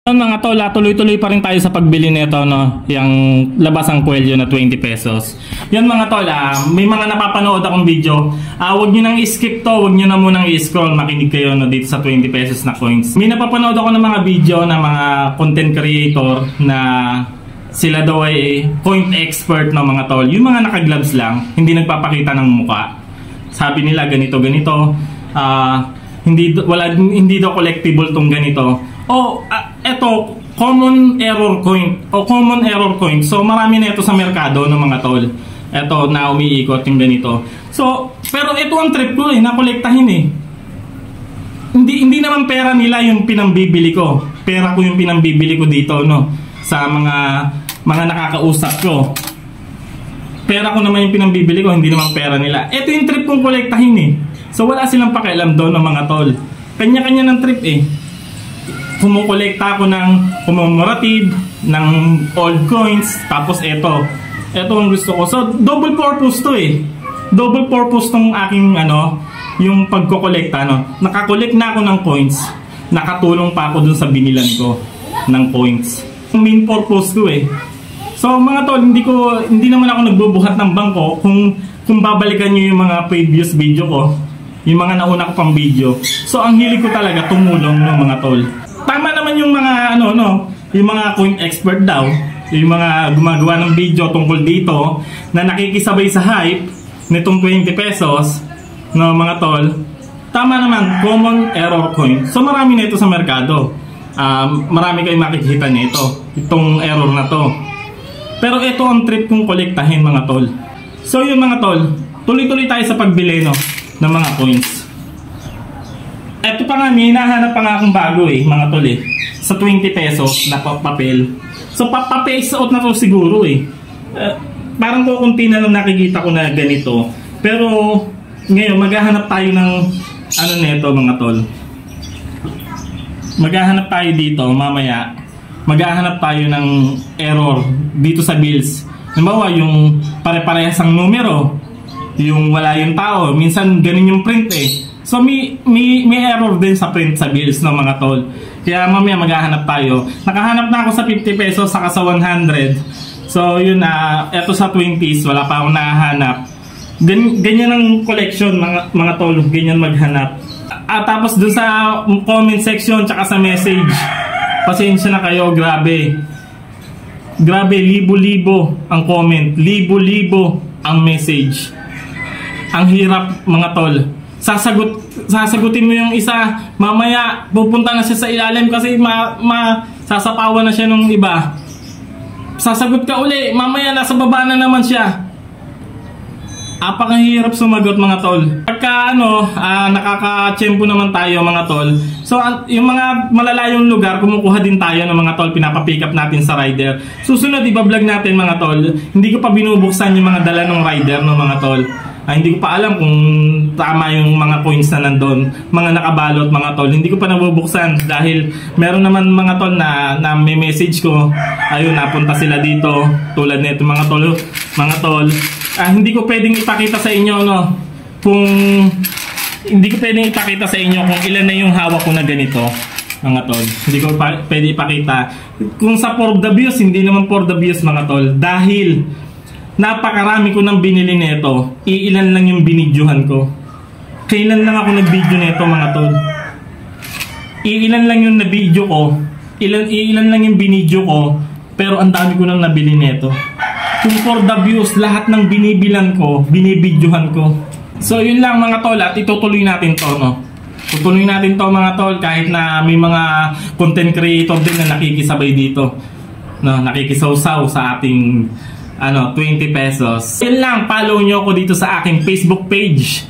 Mga tol, tuloy-tuloy pa rin tayo sa pagbili nito, no? Yung labasang kwelyo na 20 pesos. Yan mga tol, may mga napapanood akong video. Huwag nyo nang i-skip to, huwag nyo na munang i-scroll, makinig kayo, no, dito sa 20 pesos na coins. May napapanood ako ng mga video ng mga content creator na sila daw ay coin expert, no, mga tol. Yung mga naka-gloves lang, hindi nagpapakita ng mukha. Sabi nila ganito, hindi daw collectible tong ganito. Eto, common error coin. So marami na ito sa merkado ng mga tol. Eto na umiikot yung ganito. So, pero ito ang trip ko nakolektahin Hindi naman pera nila yung pinambibili ko. Pera ko yung pinambibili ko dito, no, sa mga nakakausap ko. Pera ko naman yung pinambibili ko, hindi naman pera nila. Ito yung trip kong kolektahin So wala silang pakialam doon ng mga tol. Kanya-kanya ng trip kumukolekta ako ng commemorative, ng old coins, tapos ito ang gusto ko. So double purpose to Double purpose tong aking yung pagkokolekta, no. Nakakolekt na ako ng coins, nakatulong pa ako dun sa binilan ko ng coins. Yung main purpose ko So mga tol, hindi naman ako nagbubuhat ng bangko. Kung babalikan niyo yung mga previous video ko, yung mga nauna ko pang video. So ang hilig ko talaga tumulong ng mga tol. Tama naman yung mga yung mga coin expert daw, yung mga gumagawa ng video tungkol dito na nakikisabay sa hype nitong 20 pesos, no, mga tol. Tama naman, common error coin. So marami na ito sa merkado. Marami kayong makikita nito, itong error na to. Pero ito ang trip kong kolektahin, mga tol. So yung mga tol, tuloy-tuloy tayo sa pagbili, no, ng mga coins. Ito pa nga, may hinahanap pa nga akong bago mga tol sa 20 pesos na papel. So papel suot na to siguro parang kukunti na lang nakikita ko na ganito. Pero ngayon maghahanap tayo ng nito, mga tol. Maghahanap tayo dito mamaya. Maghahanap tayo ng error dito sa bills. Halimbawa yung pare-parehas ang numero, yung wala yung tao, minsan ganun yung print So may error din sa print sa bills, no, mga tol. Kaya mamaya maghahanap tayo. Nakahanap na ako sa 50 pesos saka sa 100. So yun eto sa 20s wala pa akong nahahanap. Ganyan ang collection, mga tol, ganyan maghanap. Tapos dun sa comment section tsaka sa message, pasensya na kayo, grabe, libo-libo ang comment, libo-libo ang message. Ang hirap, mga tol. Sasagutin mo yung isa, mamaya pupunta na siya sa ilalim kasi sasapawan na siya nung iba. Sasagot ka uli, mamaya nasa baba na naman siya. Apakahirap sumagot, mga tol. Pagka nakaka-tsempo naman tayo, mga tol. So yung mga malalayong lugar, kumukuha din tayo ng mga tol, pinapapick up natin sa rider. Susunod iba-vlog natin, mga tol. Hindi ko pa binubuksan yung mga dala ng rider, no, mga tol. Hindi ko pa alam kung tama yung mga coins na nandun, mga nakabalot, mga tol. Hindi ko pa nabubuksan dahil meron naman, mga tol, na may message ko. Ayun, napunta sila dito tulad nito, mga tol. Hindi ko pwedeng ipakita sa inyo, no, kung ilan na yung hawak ko na ganito, mga tol. Hindi ko pwede ipakita. Kung sa for the views, hindi naman for the views, mga tol, dahil napakarami ko nang binili nito. Iilan lang yung binidyohan ko. Kailan lang ako nag-video nito, mga tol? Iilan lang yung na-video ko. Iilan lang yung binidyo ko. Pero ang dami ko nang nabili nito. Kung for the views, lahat ng binibilan ko, binibidyohan ko. So yun lang, mga tol, at itutuloy natin to, no? Tutuloy natin to, mga tol, kahit na may mga content creator din na nakikisabay dito, no? Nakikisaw-saw sa ating 20 pesos. Yun lang, follow nyo ako dito sa aking Facebook page.